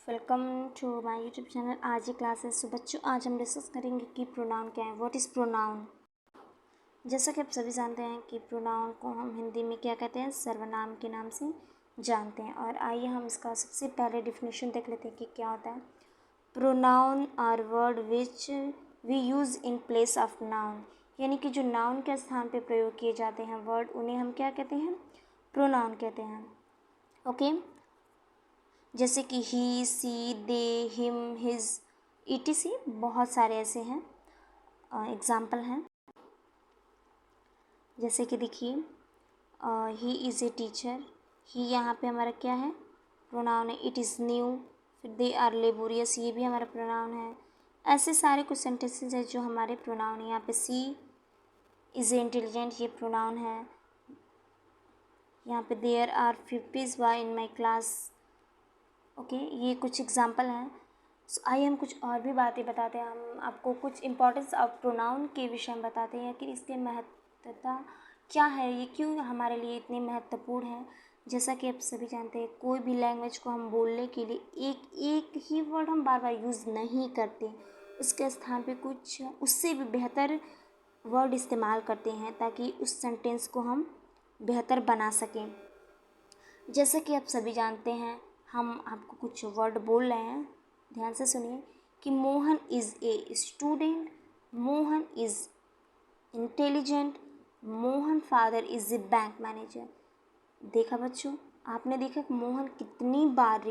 Welcome to my YouTube channel आज classes. तो बच्चों आज हम डिस्कस करेंगे कि प्रोनाउन क्या है, व्हाट इज़ प्रोनाउन। जैसा कि आप सभी जानते हैं कि प्रोनाउन को हम हिंदी में क्या कहते हैं, सर्वनाम के नाम से जानते हैं। और आइए हम इसका सबसे पहले डिफिनेशन देख लेते हैं कि क्या होता है। Pronoun are word which we use in place of noun, यानी कि जो नाउन के स्थान पर प्रयोग किए जाते हैं वर्ड, उन्हें हम क्या कहते हैं, प्रोनाउन कहते हैं। ओके जैसे कि ही, सी, दे, हिम, हिज, etc बहुत सारे ऐसे हैं एग्ज़ाम्पल हैं। जैसे कि देखिए ही इज़ ए टीचर, ही यहाँ पे हमारा क्या है, प्रोनाउन है। इट इज़ न्यू, फिर दे आर लेबोरियस, ये भी हमारा प्रोनाउन है। ऐसे सारे कुछ सेंटेंसेस हैं जो हमारे प्रोनाउन है। यहाँ पे सी इज़ ए इंटेलिजेंट, ये प्रोनाउन है। यहाँ पे there are 50 boy in my class. Okay ये कुछ एग्जाम्पल हैं। आइए हम कुछ और भी बातें बताते हैं। हम आपको कुछ इम्पोर्टेंस ऑफ प्रोनाउन के विषय में बताते हैं कि इसके महत्वता क्या है, ये क्यों हमारे लिए इतने महत्वपूर्ण है। जैसा कि आप सभी जानते हैं, कोई भी लैंग्वेज को हम बोलने के लिए एक एक ही वर्ड हम बार बार यूज़ नहीं करते, उसके स्थान पे कुछ उससे भी बेहतर वर्ड इस्तेमाल करते हैं ताकि उस सेंटेंस को हम बेहतर बना सकें। जैसा कि आप सभी जानते हैं, हम आपको कुछ वर्ड बोल रहे हैं, ध्यान से सुनिए कि Mohan is a student, Mohan is intelligent, Mohan father is a bank manager. देखा बच्चों, आपने देखा कि मोहन कितनी बार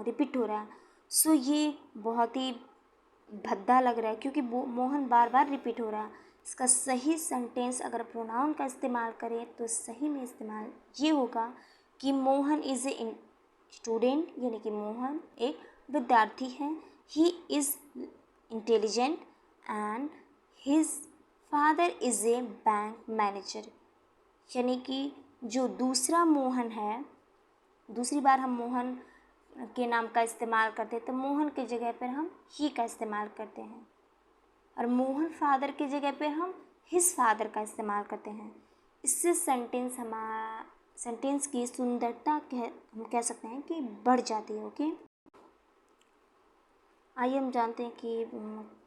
रिपीट हो रहा है। सो ये बहुत ही भद्दा लग रहा है क्योंकि मोहन बार बार रिपीट हो रहा है। इसका सही सेंटेंस अगर प्रोनाउन का इस्तेमाल करें तो सही में इस्तेमाल ये होगा कि मोहन इज़ ए स्टूडेंट, यानी कि मोहन एक विद्यार्थी है। He is intelligent and his father is a bank manager, यानी कि जो दूसरा मोहन है, दूसरी बार हम मोहन के नाम का इस्तेमाल करते हैं तो मोहन की जगह पर हम ही का इस्तेमाल करते हैं, और मोहन फादर की जगह पे हम हिज फादर का इस्तेमाल करते हैं। इससे सेंटेंस की सुंदरता हम कह सकते हैं कि बढ़ जाती है। ओके आइए हम जानते हैं कि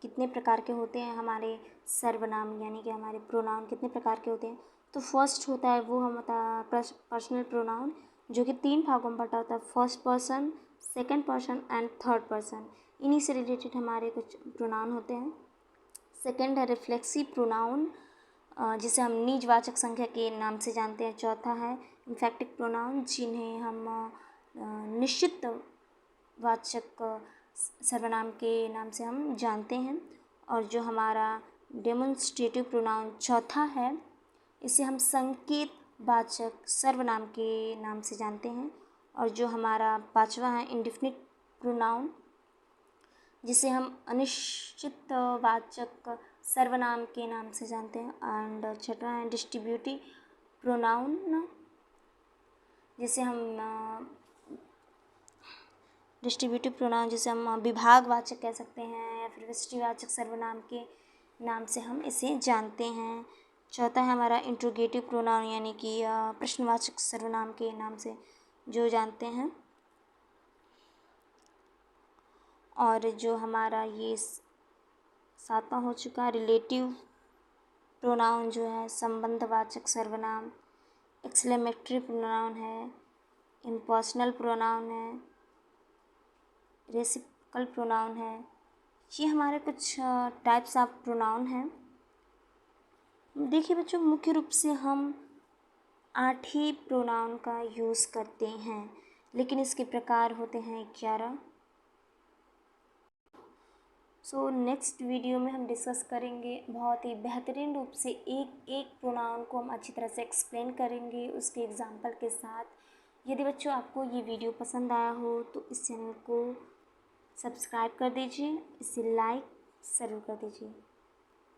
कितने प्रकार के होते हैं हमारे सर्वनाम, यानी कि हमारे प्रोनाउन कितने प्रकार के होते हैं। तो फर्स्ट होता है वो हम पर्सनल प्रोनाउन, जो कि 3 भागों में बटा होता है, first person, second person and third person. इन्हीं से रिलेटेड हमारे कुछ प्रोनाउन होते हैं। सेकंड है रिफ्लेक्सिव प्रोनाउन, जिसे हम निजवाचक संख्या के नाम से जानते हैं। चौथा है इन्फेक्टिव प्रोनाउन, जिन्हें हम निश्चित वाचक सर्वनाम के नाम से हम जानते हैं। और जो हमारा डेमोन्स्ट्रेटिव प्रोनाउन चौथा है, इसे हम संकेत वाचक सर्वनाम के नाम से जानते हैं। और जो हमारा पांचवा है इंडेफिनिट प्रोनाउन, जिसे हम अनिश्चित वाचक सर्वनाम के नाम से जानते हैं। एंड छठा है डिस्ट्रीब्यूटिव प्रोनाउन, जिसे हम विभागवाचक कह सकते हैं या फिर विशिष्टवाचक सर्वनाम के नाम से हम इसे जानते हैं। चौथा है हमारा इंट्रोगेटिव प्रोनाउन, यानी कि प्रश्नवाचक सर्वनाम के नाम से जो जानते हैं। और जो हमारा ये सातवां हो चुका है रिलेटिव प्रोनाउन, जो है संबंधवाचक सर्वनाम। एक्सक्लेमेटरी प्रोनाउन है, इम्पर्सनल प्रोनाउन है, रेसिप्रोकल प्रोनाउन है। ये हमारे कुछ टाइप्स ऑफ प्रोनाउन हैं। देखिए बच्चों, मुख्य रूप से हम 8 ही प्रोनाउन का यूज़ करते हैं, लेकिन इसके प्रकार होते हैं 11। सो नेक्स्ट वीडियो में हम डिस्कस करेंगे बहुत ही बेहतरीन रूप से एक एक प्रोनाउन को हम अच्छी तरह से एक्सप्लेन करेंगे उसके एग्जाम्पल के साथ। यदि बच्चों आपको ये वीडियो पसंद आया हो तो इस चैनल को सब्सक्राइब कर दीजिए, इसे लाइक ज़रूर कर दीजिए।